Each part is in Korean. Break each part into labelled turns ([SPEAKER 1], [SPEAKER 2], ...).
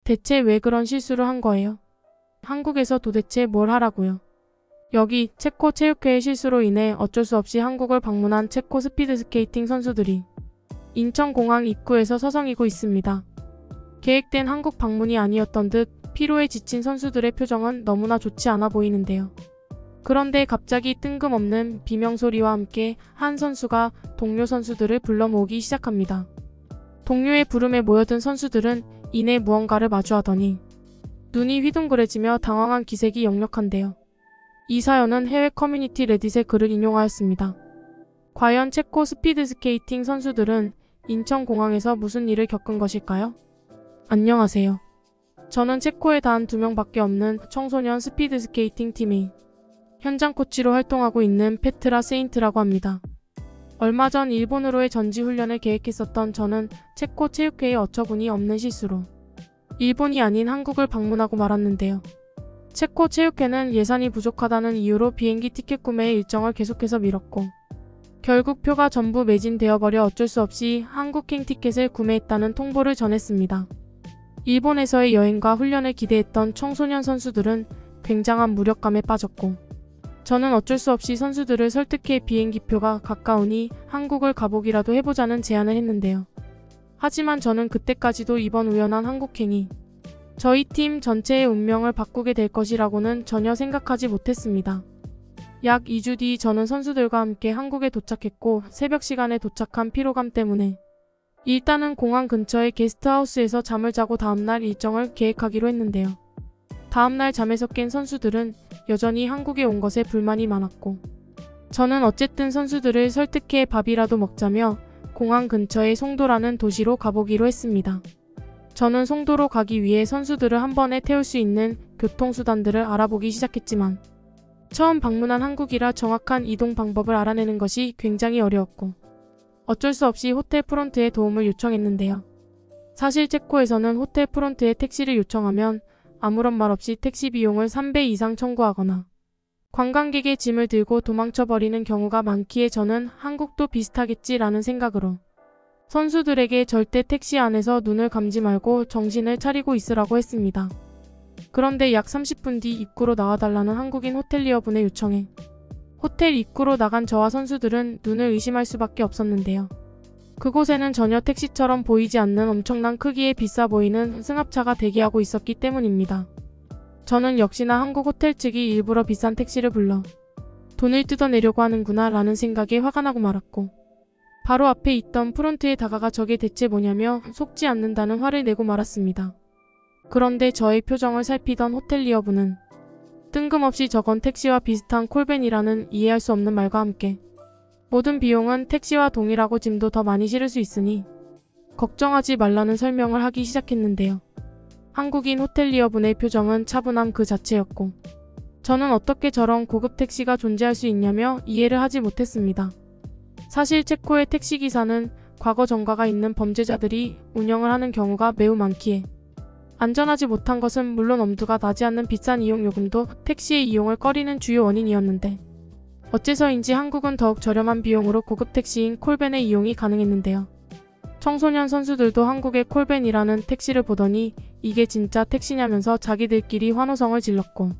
[SPEAKER 1] 대체 왜 그런 실수를 한 거예요? 한국에서 도대체 뭘 하라고요? 여기 체코 체육회의 실수로 인해 어쩔 수 없이 한국을 방문한 체코 스피드스케이팅 선수들이 인천공항 입구에서 서성이고 있습니다. 계획된 한국 방문이 아니었던 듯 피로에 지친 선수들의 표정은 너무나 좋지 않아 보이는데요. 그런데 갑자기 뜬금없는 비명소리와 함께 한 선수가 동료 선수들을 불러 모으기 시작합니다. 동료의 부름에 모여든 선수들은 이내 무언가를 마주하더니 눈이 휘둥그레지며 당황한 기색이 역력한데요. 이 사연은 해외 커뮤니티 레딧의 글을 인용하였습니다. 과연 체코 스피드스케이팅 선수들은 인천공항에서 무슨 일을 겪은 것일까요? 안녕하세요. 저는 체코에 단 2명밖에 없는 청소년 스피드스케이팅 팀의 현장 코치로 활동하고 있는 페트라 세인트라고 합니다. 얼마 전 일본으로의 전지훈련을 계획했었던 저는 체코 체육회의 어처구니 없는 실수로 일본이 아닌 한국을 방문하고 말았는데요. 체코 체육회는 예산이 부족하다는 이유로 비행기 티켓 구매의 일정을 계속해서 미뤘고 결국 표가 전부 매진되어 버려 어쩔 수 없이 한국행 티켓을 구매했다는 통보를 전했습니다. 일본에서의 여행과 훈련을 기대했던 청소년 선수들은 굉장한 무력감에 빠졌고 저는 어쩔 수 없이 선수들을 설득해 비행기표가 가까우니 한국을 가보기라도 해보자는 제안을 했는데요. 하지만 저는 그때까지도 이번 우연한 한국행이 저희 팀 전체의 운명을 바꾸게 될 것이라고는 전혀 생각하지 못했습니다. 약 2주 뒤 저는 선수들과 함께 한국에 도착했고 새벽 시간에 도착한 피로감 때문에 일단은 공항 근처의 게스트하우스에서 잠을 자고 다음날 일정을 계획하기로 했는데요. 다음날 잠에서 깬 선수들은 여전히 한국에 온 것에 불만이 많았고 저는 어쨌든 선수들을 설득해 밥이라도 먹자며 공항 근처의 송도라는 도시로 가보기로 했습니다. 저는 송도로 가기 위해 선수들을 한 번에 태울 수 있는 교통수단들을 알아보기 시작했지만 처음 방문한 한국이라 정확한 이동 방법을 알아내는 것이 굉장히 어려웠고 어쩔 수 없이 호텔 프론트에 도움을 요청했는데요. 사실 체코에서는 호텔 프론트에 택시를 요청하면 아무런 말 없이 택시 비용을 3배 이상 청구하거나 관광객의 짐을 들고 도망쳐버리는 경우가 많기에 저는 한국도 비슷하겠지라는 생각으로 선수들에게 절대 택시 안에서 눈을 감지 말고 정신을 차리고 있으라고 했습니다. 그런데 약 30분 뒤 입구로 나와달라는 한국인 호텔리어분의 요청에 호텔 입구로 나간 저와 선수들은 눈을 의심할 수밖에 없었는데요. 그곳에는 전혀 택시처럼 보이지 않는 엄청난 크기의 비싸 보이는 승합차가 대기하고 있었기 때문입니다. 저는 역시나 한국 호텔 측이 일부러 비싼 택시를 불러 돈을 뜯어내려고 하는구나 라는 생각에 화가 나고 말았고 바로 앞에 있던 프론트에 다가가 저게 대체 뭐냐며 속지 않는다는 화를 내고 말았습니다. 그런데 저의 표정을 살피던 호텔리어분은 뜬금없이 저건 택시와 비슷한 콜벤이라는 이해할 수 없는 말과 함께 모든 비용은 택시와 동일하고 짐도 더 많이 실을 수 있으니 걱정하지 말라는 설명을 하기 시작했는데요. 한국인 호텔리어분의 표정은 차분함 그 자체였고 저는 어떻게 저런 고급 택시가 존재할 수 있냐며 이해를 하지 못했습니다. 사실 체코의 택시기사는 과거 전과가 있는 범죄자들이 운영을 하는 경우가 매우 많기에 안전하지 못한 것은 물론 엄두가 나지 않는 비싼 이용 요금도 택시의 이용을 꺼리는 주요 원인이었는데 어째서인지 한국은 더욱 저렴한 비용으로 고급 택시인 콜벤의 이용이 가능했는데요. 청소년 선수들도 한국의 콜벤이라는 택시를 보더니 이게 진짜 택시냐면서 자기들끼리 환호성을 질렀고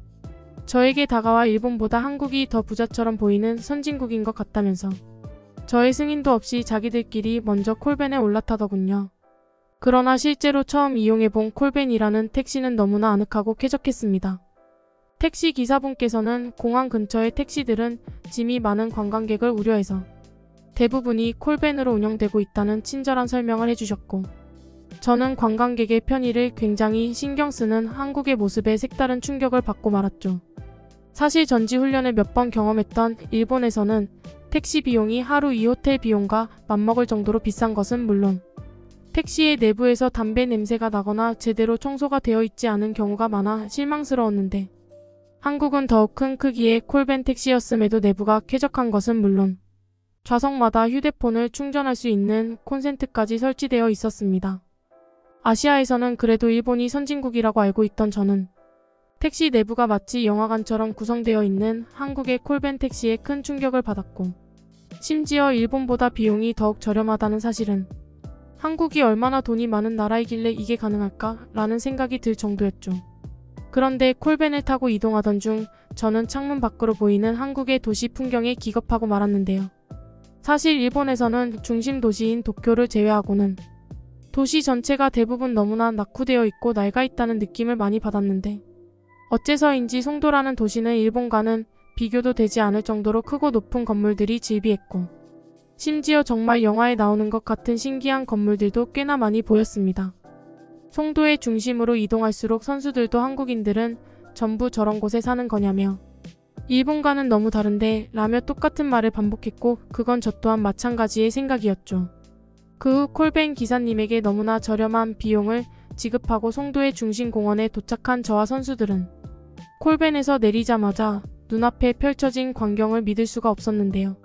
[SPEAKER 1] 저에게 다가와 일본보다 한국이 더 부자처럼 보이는 선진국인 것 같다면서 저의 승인도 없이 자기들끼리 먼저 콜벤에 올라타더군요. 그러나 실제로 처음 이용해본 콜벤이라는 택시는 너무나 아늑하고 쾌적했습니다. 택시 기사분께서는 공항 근처의 택시들은 짐이 많은 관광객을 우려해서 대부분이 콜벤으로 운영되고 있다는 친절한 설명을 해주셨고 저는 관광객의 편의를 굉장히 신경 쓰는 한국의 모습에 색다른 충격을 받고 말았죠. 사실 전지훈련을 몇 번 경험했던 일본에서는 택시 비용이 하루 2호텔 비용과 맞먹을 정도로 비싼 것은 물론 택시의 내부에서 담배 냄새가 나거나 제대로 청소가 되어 있지 않은 경우가 많아 실망스러웠는데 한국은 더욱 큰 크기의 콜벤 택시였음에도 내부가 쾌적한 것은 물론 좌석마다 휴대폰을 충전할 수 있는 콘센트까지 설치되어 있었습니다. 아시아에서는 그래도 일본이 선진국이라고 알고 있던 저는 택시 내부가 마치 영화관처럼 구성되어 있는 한국의 콜벤 택시에 큰 충격을 받았고 심지어 일본보다 비용이 더욱 저렴하다는 사실은 한국이 얼마나 돈이 많은 나라이길래 이게 가능할까? 라는 생각이 들 정도였죠. 그런데 콜밴을 타고 이동하던 중 저는 창문 밖으로 보이는 한국의 도시 풍경에 기겁하고 말았는데요. 사실 일본에서는 중심 도시인 도쿄를 제외하고는 도시 전체가 대부분 너무나 낙후되어 있고 낡아 있다는 느낌을 많이 받았는데 어째서인지 송도라는 도시는 일본과는 비교도 되지 않을 정도로 크고 높은 건물들이 즐비했고 심지어 정말 영화에 나오는 것 같은 신기한 건물들도 꽤나 많이 보였습니다. 송도의 중심으로 이동할수록 선수들도 한국인들은 전부 저런 곳에 사는 거냐며 일본과는 너무 다른데 라며 똑같은 말을 반복했고 그건 저 또한 마찬가지의 생각이었죠. 그 후 콜밴 기사님에게 너무나 저렴한 비용을 지급하고 송도의 중심 공원에 도착한 저와 선수들은 콜밴에서 내리자마자 눈앞에 펼쳐진 광경을 믿을 수가 없었는데요.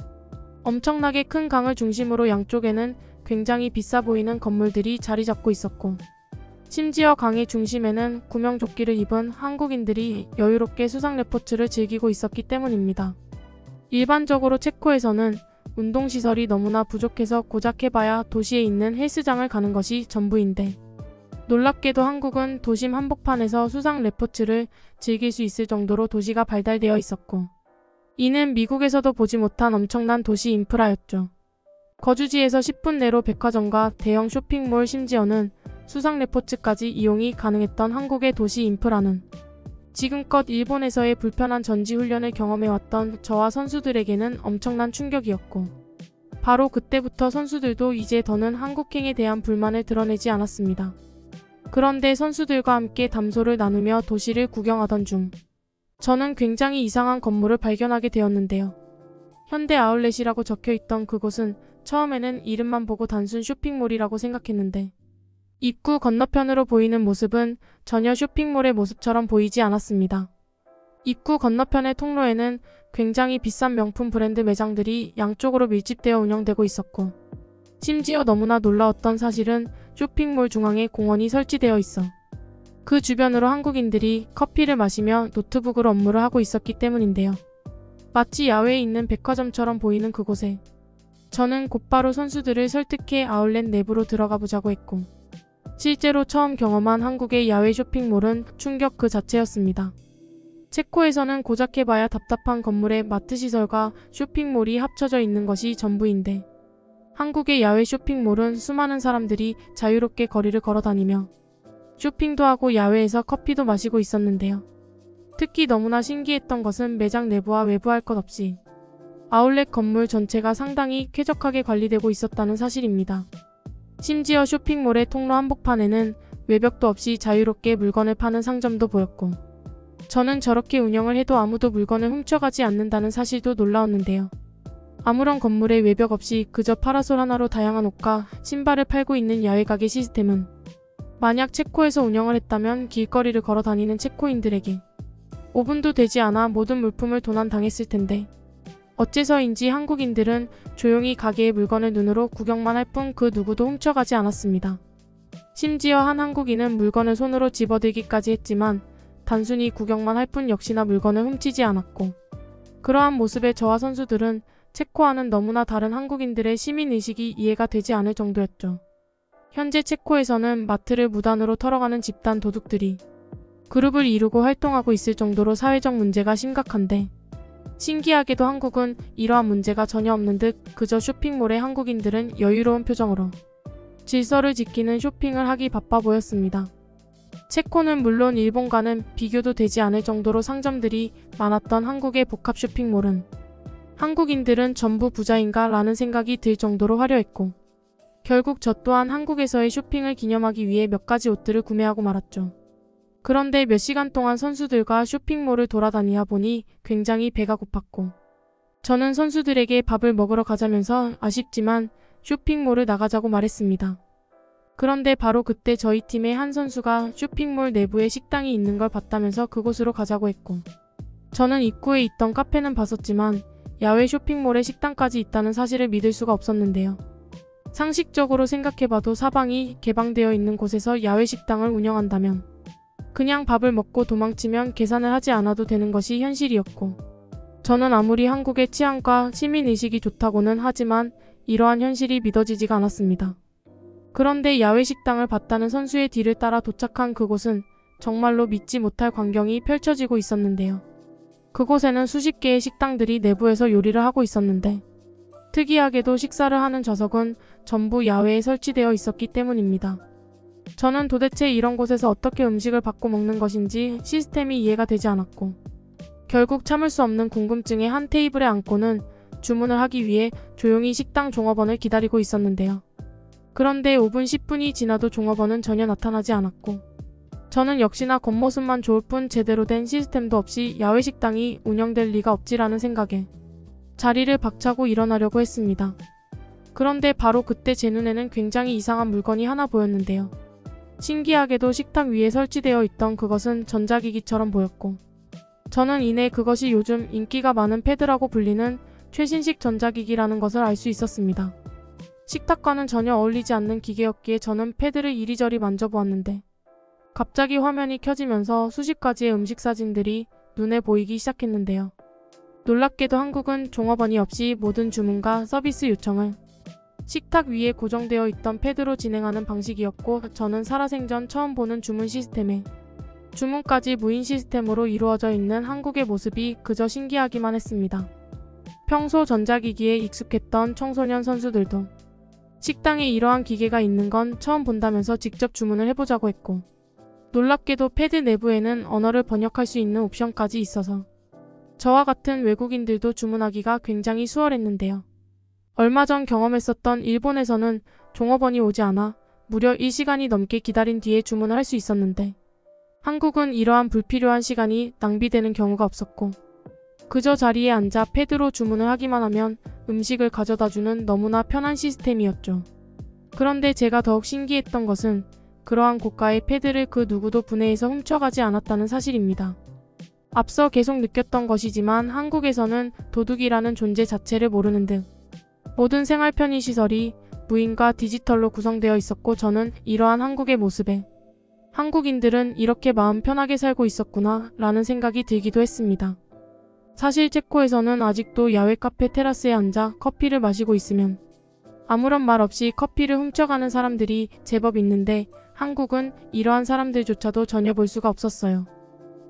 [SPEAKER 1] 엄청나게 큰 강을 중심으로 양쪽에는 굉장히 비싸 보이는 건물들이 자리 잡고 있었고 심지어 강의 중심에는 구명조끼를 입은 한국인들이 여유롭게 수상 레포츠를 즐기고 있었기 때문입니다. 일반적으로 체코에서는 운동시설이 너무나 부족해서 고작 해봐야 도시에 있는 헬스장을 가는 것이 전부인데 놀랍게도 한국은 도심 한복판에서 수상 레포츠를 즐길 수 있을 정도로 도시가 발달되어 있었고 이는 미국에서도 보지 못한 엄청난 도시 인프라였죠. 거주지에서 10분 내로 백화점과 대형 쇼핑몰 심지어는 수상 레포츠까지 이용이 가능했던 한국의 도시 인프라는 지금껏 일본에서의 불편한 전지훈련을 경험해왔던 저와 선수들에게는 엄청난 충격이었고 바로 그때부터 선수들도 이제 더는 한국행에 대한 불만을 드러내지 않았습니다. 그런데 선수들과 함께 담소를 나누며 도시를 구경하던 중 저는 굉장히 이상한 건물을 발견하게 되었는데요. 현대 아울렛이라고 적혀있던 그곳은 처음에는 이름만 보고 단순 쇼핑몰이라고 생각했는데 입구 건너편으로 보이는 모습은 전혀 쇼핑몰의 모습처럼 보이지 않았습니다. 입구 건너편의 통로에는 굉장히 비싼 명품 브랜드 매장들이 양쪽으로 밀집되어 운영되고 있었고 심지어 너무나 놀라웠던 사실은 쇼핑몰 중앙에 공원이 설치되어 있어 그 주변으로 한국인들이 커피를 마시며 노트북으로 업무를 하고 있었기 때문인데요. 마치 야외에 있는 백화점처럼 보이는 그곳에 저는 곧바로 선수들을 설득해 아울렛 내부로 들어가 보자고 했고 실제로 처음 경험한 한국의 야외 쇼핑몰은 충격 그 자체였습니다. 체코에서는 고작 해봐야 답답한 건물에 마트 시설과 쇼핑몰이 합쳐져 있는 것이 전부인데 한국의 야외 쇼핑몰은 수많은 사람들이 자유롭게 거리를 걸어다니며 쇼핑도 하고 야외에서 커피도 마시고 있었는데요. 특히 너무나 신기했던 것은 매장 내부와 외부 할 것 없이 아울렛 건물 전체가 상당히 쾌적하게 관리되고 있었다는 사실입니다. 심지어 쇼핑몰의 통로 한복판에는 외벽도 없이 자유롭게 물건을 파는 상점도 보였고 저는 저렇게 운영을 해도 아무도 물건을 훔쳐가지 않는다는 사실도 놀라웠는데요. 아무런 건물에 외벽 없이 그저 파라솔 하나로 다양한 옷과 신발을 팔고 있는 야외 가게 시스템은 만약 체코에서 운영을 했다면 길거리를 걸어 다니는 체코인들에게 5분도 되지 않아 모든 물품을 도난당했을 텐데 어째서인지 한국인들은 조용히 가게의 물건을 눈으로 구경만 할 뿐 그 누구도 훔쳐가지 않았습니다. 심지어 한 한국인은 물건을 손으로 집어들기까지 했지만 단순히 구경만 할 뿐 역시나 물건을 훔치지 않았고 그러한 모습에 저와 선수들은 체코와는 너무나 다른 한국인들의 시민의식이 이해가 되지 않을 정도였죠. 현재 체코에서는 마트를 무단으로 털어가는 집단 도둑들이 그룹을 이루고 활동하고 있을 정도로 사회적 문제가 심각한데 신기하게도 한국은 이러한 문제가 전혀 없는 듯 그저 쇼핑몰의 한국인들은 여유로운 표정으로 질서를 지키는 쇼핑을 하기 바빠 보였습니다. 체코는 물론 일본과는 비교도 되지 않을 정도로 상점들이 많았던 한국의 복합 쇼핑몰은 한국인들은 전부 부자인가 라는 생각이 들 정도로 화려했고 결국 저 또한 한국에서의 쇼핑을 기념하기 위해 몇 가지 옷들을 구매하고 말았죠. 그런데 몇 시간 동안 선수들과 쇼핑몰을 돌아다니다 보니 굉장히 배가 고팠고 저는 선수들에게 밥을 먹으러 가자면서 아쉽지만 쇼핑몰을 나가자고 말했습니다. 그런데 바로 그때 저희 팀의 한 선수가 쇼핑몰 내부에 식당이 있는 걸 봤다면서 그곳으로 가자고 했고 저는 입구에 있던 카페는 봤었지만 야외 쇼핑몰에 식당까지 있다는 사실을 믿을 수가 없었는데요. 상식적으로 생각해봐도 사방이 개방되어 있는 곳에서 야외 식당을 운영한다면 그냥 밥을 먹고 도망치면 계산을 하지 않아도 되는 것이 현실이었고 저는 아무리 한국의 치안과 시민의식이 좋다고는 하지만 이러한 현실이 믿어지지가 않았습니다. 그런데 야외 식당을 봤다는 선수의 뒤를 따라 도착한 그곳은 정말로 믿지 못할 광경이 펼쳐지고 있었는데요. 그곳에는 수십 개의 식당들이 내부에서 요리를 하고 있었는데 특이하게도 식사를 하는 좌석은 전부 야외에 설치되어 있었기 때문입니다. 저는 도대체 이런 곳에서 어떻게 음식을 받고 먹는 것인지 시스템이 이해가 되지 않았고 결국 참을 수 없는 궁금증에 한 테이블에 앉고는 주문을 하기 위해 조용히 식당 종업원을 기다리고 있었는데요. 그런데 5분 10분이 지나도 종업원은 전혀 나타나지 않았고 저는 역시나 겉모습만 좋을 뿐 제대로 된 시스템도 없이 야외 식당이 운영될 리가 없지라는 생각에 자리를 박차고 일어나려고 했습니다. 그런데 바로 그때 제 눈에는 굉장히 이상한 물건이 하나 보였는데요. 신기하게도 식탁 위에 설치되어 있던 그것은 전자기기처럼 보였고 저는 이내 그것이 요즘 인기가 많은 패드라고 불리는 최신식 전자기기라는 것을 알 수 있었습니다. 식탁과는 전혀 어울리지 않는 기계였기에 저는 패드를 이리저리 만져보았는데 갑자기 화면이 켜지면서 수십 가지의 음식 사진들이 눈에 보이기 시작했는데요. 놀랍게도 한국은 종업원이 없이 모든 주문과 서비스 요청을 식탁 위에 고정되어 있던 패드로 진행하는 방식이었고 저는 살아생전 처음 보는 주문 시스템에 주문까지 무인 시스템으로 이루어져 있는 한국의 모습이 그저 신기하기만 했습니다. 평소 전자기기에 익숙했던 청소년 선수들도 식당에 이러한 기계가 있는 건 처음 본다면서 직접 주문을 해보자고 했고 놀랍게도 패드 내부에는 언어를 번역할 수 있는 옵션까지 있어서 저와 같은 외국인들도 주문하기가 굉장히 수월했는데요. 얼마 전 경험했었던 일본에서는 종업원이 오지 않아 무려 1시간이 넘게 기다린 뒤에 주문을 할 수 있었는데 한국은 이러한 불필요한 시간이 낭비되는 경우가 없었고 그저 자리에 앉아 패드로 주문을 하기만 하면 음식을 가져다주는 너무나 편한 시스템이었죠. 그런데 제가 더욱 신기했던 것은 그러한 고가의 패드를 그 누구도 분해해서 훔쳐가지 않았다는 사실입니다. 앞서 계속 느꼈던 것이지만 한국에서는 도둑이라는 존재 자체를 모르는 등 모든 생활 편의 시설이 무인과 디지털로 구성되어 있었고 저는 이러한 한국의 모습에 한국인들은 이렇게 마음 편하게 살고 있었구나 라는 생각이 들기도 했습니다. 사실 체코에서는 아직도 야외 카페 테라스에 앉아 커피를 마시고 있으면 아무런 말 없이 커피를 훔쳐가는 사람들이 제법 있는데 한국은 이러한 사람들조차도 전혀 볼 수가 없었어요.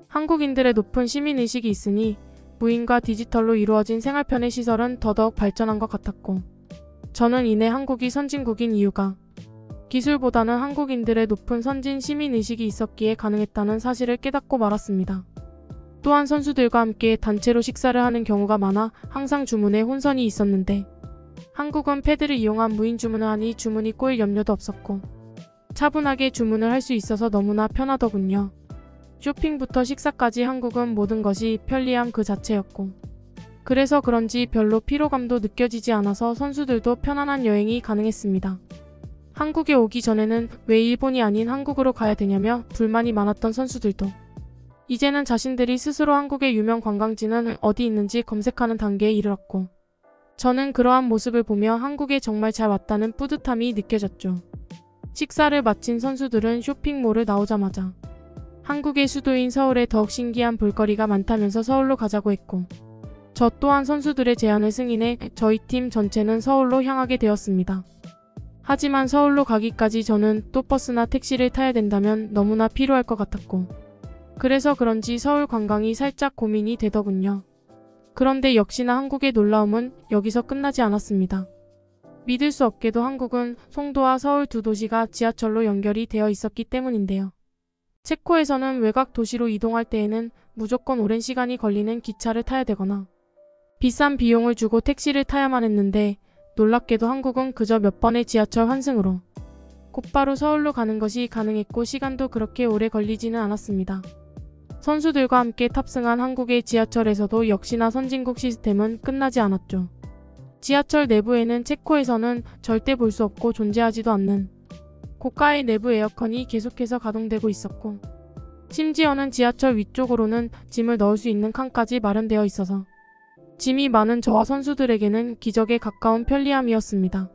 [SPEAKER 1] 한국인들의 높은 시민의식이 있으니 무인과 디지털로 이루어진 생활편의 시설은 더더욱 발전한 것 같았고 저는 이내 한국이 선진국인 이유가 기술보다는 한국인들의 높은 선진 시민의식이 있었기에 가능했다는 사실을 깨닫고 말았습니다. 또한 선수들과 함께 단체로 식사를 하는 경우가 많아 항상 주문에 혼선이 있었는데 한국은 패드를 이용한 무인 주문을 하니 주문이 꼬일 염려도 없었고 차분하게 주문을 할 수 있어서 너무나 편하더군요. 쇼핑부터 식사까지 한국은 모든 것이 편리함 그 자체였고 그래서 그런지 별로 피로감도 느껴지지 않아서 선수들도 편안한 여행이 가능했습니다. 한국에 오기 전에는 왜 일본이 아닌 한국으로 가야 되냐며 불만이 많았던 선수들도 이제는 자신들이 스스로 한국의 유명 관광지는 어디 있는지 검색하는 단계에 이르렀고 저는 그러한 모습을 보며 한국에 정말 잘 왔다는 뿌듯함이 느껴졌죠. 식사를 마친 선수들은 쇼핑몰을 나오자마자 한국의 수도인 서울에 더욱 신기한 볼거리가 많다면서 서울로 가자고 했고 저 또한 선수들의 제안을 승인해 저희 팀 전체는 서울로 향하게 되었습니다. 하지만 서울로 가기까지 저는 또 버스나 택시를 타야 된다면 너무나 피로할 것 같았고 그래서 그런지 서울 관광이 살짝 고민이 되더군요. 그런데 역시나 한국의 놀라움은 여기서 끝나지 않았습니다. 믿을 수 없게도 한국은 송도와 서울 두 도시가 지하철로 연결이 되어 있었기 때문인데요. 체코에서는 외곽 도시로 이동할 때에는 무조건 오랜 시간이 걸리는 기차를 타야 되거나 비싼 비용을 주고 택시를 타야만 했는데 놀랍게도 한국은 그저 몇 번의 지하철 환승으로 곧바로 서울로 가는 것이 가능했고 시간도 그렇게 오래 걸리지는 않았습니다. 선수들과 함께 탑승한 한국의 지하철에서도 역시나 선진국 시스템은 끝나지 않았죠. 지하철 내부에는 체코에서는 절대 볼 수 없고 존재하지도 않는 고가의 내부 에어컨이 계속해서 가동되고 있었고 심지어는 지하철 위쪽으로는 짐을 넣을 수 있는 칸까지 마련되어 있어서 짐이 많은 저와 선수들에게는 기적에 가까운 편리함이었습니다.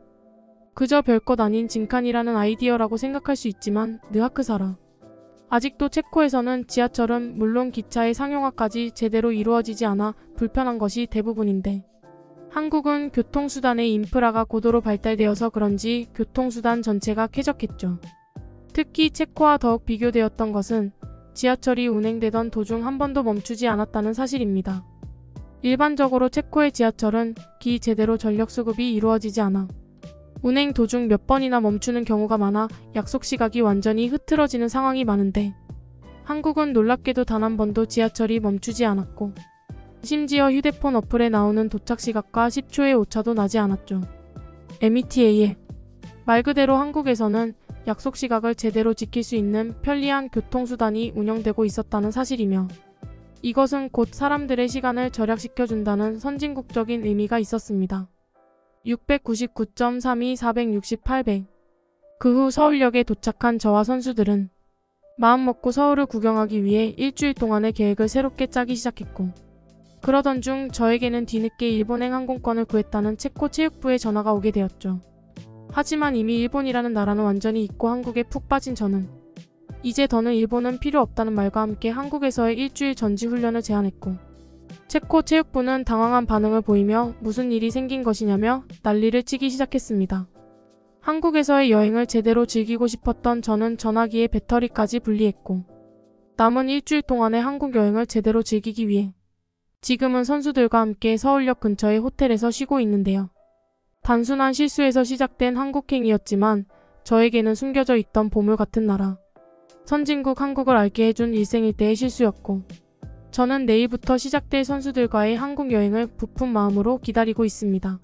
[SPEAKER 1] 그저 별것 아닌 짐칸이라는 아이디어라고 생각할 수 있지만 느하크사라. 아직도 체코에서는 지하철은 물론 기차의 상용화까지 제대로 이루어지지 않아 불편한 것이 대부분인데 한국은 교통수단의 인프라가 고도로 발달되어서 그런지 교통수단 전체가 쾌적했죠. 특히 체코와 더욱 비교되었던 것은 지하철이 운행되던 도중 한 번도 멈추지 않았다는 사실입니다. 일반적으로 체코의 지하철은 제대로 전력 수급이 이루어지지 않아 운행 도중 몇 번이나 멈추는 경우가 많아 약속 시각이 완전히 흐트러지는 상황이 많은데 한국은 놀랍게도 단 한 번도 지하철이 멈추지 않았고 심지어 휴대폰 어플에 나오는 도착 시각과 10초의 오차도 나지 않았죠. META에 말 그대로 한국에서는 약속 시각을 제대로 지킬 수 있는 편리한 교통수단이 운영되고 있었다는 사실이며 이것은 곧 사람들의 시간을 절약시켜준다는 선진국적인 의미가 있었습니다. 699.32 460 800 그 후 서울역에 도착한 저와 선수들은 마음먹고 서울을 구경하기 위해 일주일 동안의 계획을 새롭게 짜기 시작했고 그러던 중 저에게는 뒤늦게 일본행 항공권을 구했다는 체코 체육부의 전화가 오게 되었죠. 하지만 이미 일본이라는 나라는 완전히 잊고 한국에 푹 빠진 저는 이제 더는 일본은 필요 없다는 말과 함께 한국에서의 일주일 전지 훈련을 제안했고 체코 체육부는 당황한 반응을 보이며 무슨 일이 생긴 것이냐며 난리를 치기 시작했습니다. 한국에서의 여행을 제대로 즐기고 싶었던 저는 전화기에 배터리까지 분리했고 남은 일주일 동안의 한국 여행을 제대로 즐기기 위해 지금은 선수들과 함께 서울역 근처의 호텔에서 쉬고 있는데요. 단순한 실수에서 시작된 한국행이었지만 저에게는 숨겨져 있던 보물 같은 나라. 선진국 한국을 알게 해준 일생일대의 실수였고 저는 내일부터 시작될 선수들과의 한국 여행을 부푼 마음으로 기다리고 있습니다.